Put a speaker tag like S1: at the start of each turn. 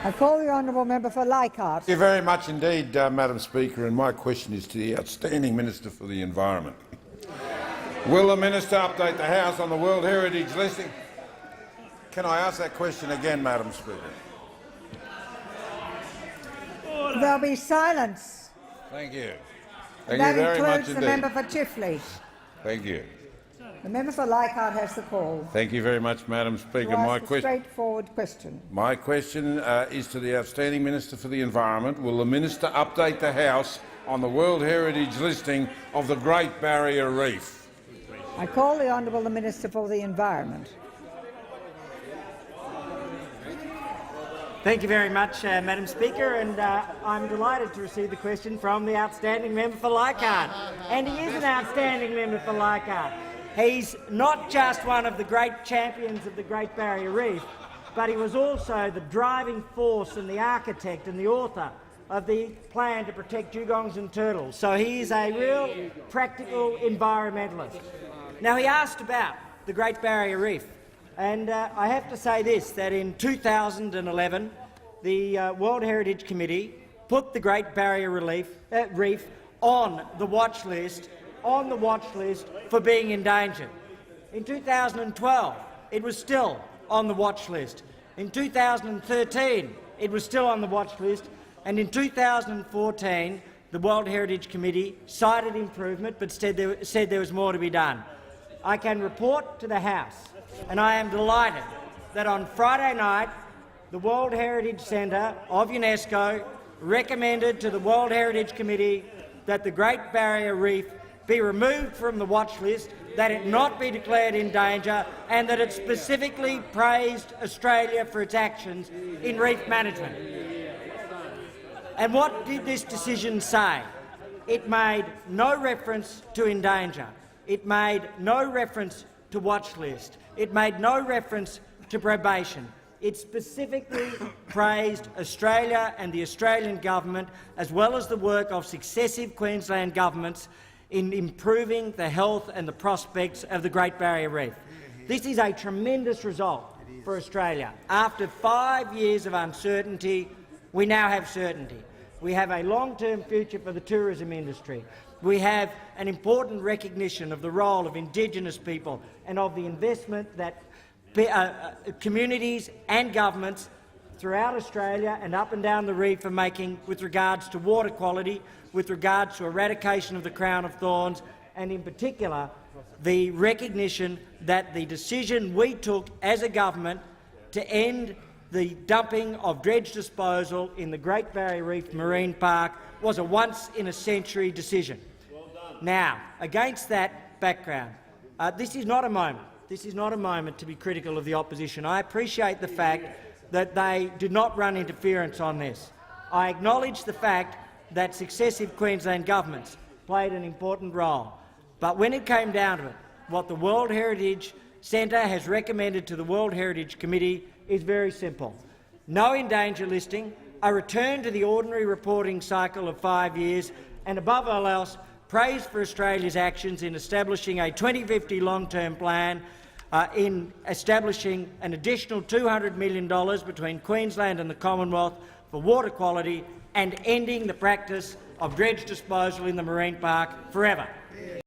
S1: I call the honourable member for Leichhardt.
S2: Thank you very much indeed, Madam Speaker, and my question is to the outstanding Minister for the Environment. Will the minister update the House on the World Heritage listing? Can I ask that question again, Madam Speaker?
S1: There'll be silence.
S2: Thank you.
S1: That
S2: Thank you very much
S1: includes the
S2: indeed.
S1: member for Chifley.
S2: Thank you.
S1: The member for Leichhardt has the call.
S2: Thank you very much, Madam Speaker.
S1: To ask a straightforward question.
S2: My question is to the outstanding Minister for the Environment. Will the minister update the House on the World Heritage listing of the Great Barrier Reef?
S1: I call the honourable Minister for the Environment.
S3: Thank you very much, Madam Speaker, and I'm delighted to receive the question from the outstanding member for Leichhardt. And he is an outstanding member for Leichhardt. He's not just one of the great champions of the Great Barrier Reef, but he was also the driving force and the architect and the author of the plan to protect dugongs and turtles. So he is a real practical environmentalist. Now, he asked about the Great Barrier Reef. And I have to say this, that in 2011, the World Heritage Committee put the Great Barrier Reef on the watch list for being endangered. In 2012, it was still on the watch list. In 2013, it was still on the watch list. And in 2014, the World Heritage Committee cited improvement but said there was more to be done. I can report to the House, and I am delighted that on Friday night the World Heritage Centre of UNESCO recommended to the World Heritage Committee that the Great Barrier Reef be removed from the watch list, that it not be declared in danger, and that it specifically praised Australia for its actions in reef management. And what did this decision say? It made no reference to endanger. It made no reference to watch list. It made no reference to probation. It specifically praised Australia and the Australian government, as well as the work of successive Queensland governments, in improving the health and the prospects of the Great Barrier Reef. This is a tremendous result for Australia. After 5 years of uncertainty, we now have certainty. We have a long-term future for the tourism industry. We have an important recognition of the role of Indigenous people and of the investment that communities and governments throughout Australia and up and down the reef are making with regards to water quality, with regards to eradication of the crown of thorns, and in particular the recognition that the decision we took as a government to end the dumping of dredge disposal in the Great Barrier Reef Marine Park was a once-in-a-century decision. Now, against that background, this is not a moment. This is not a moment to be critical of the opposition. I appreciate the fact that they did not run interference on this. I acknowledge the fact that successive Queensland governments played an important role. But when it came down to it, what the World Heritage Centre has recommended to the World Heritage Committee is very simple. No endangered listing, a return to the ordinary reporting cycle of 5 years, and above all else, praise for Australia's actions in establishing a 2050 long-term plan, in establishing an additional $200 million between Queensland and the Commonwealth for water quality, and ending the practice of dredge disposal in the marine park forever.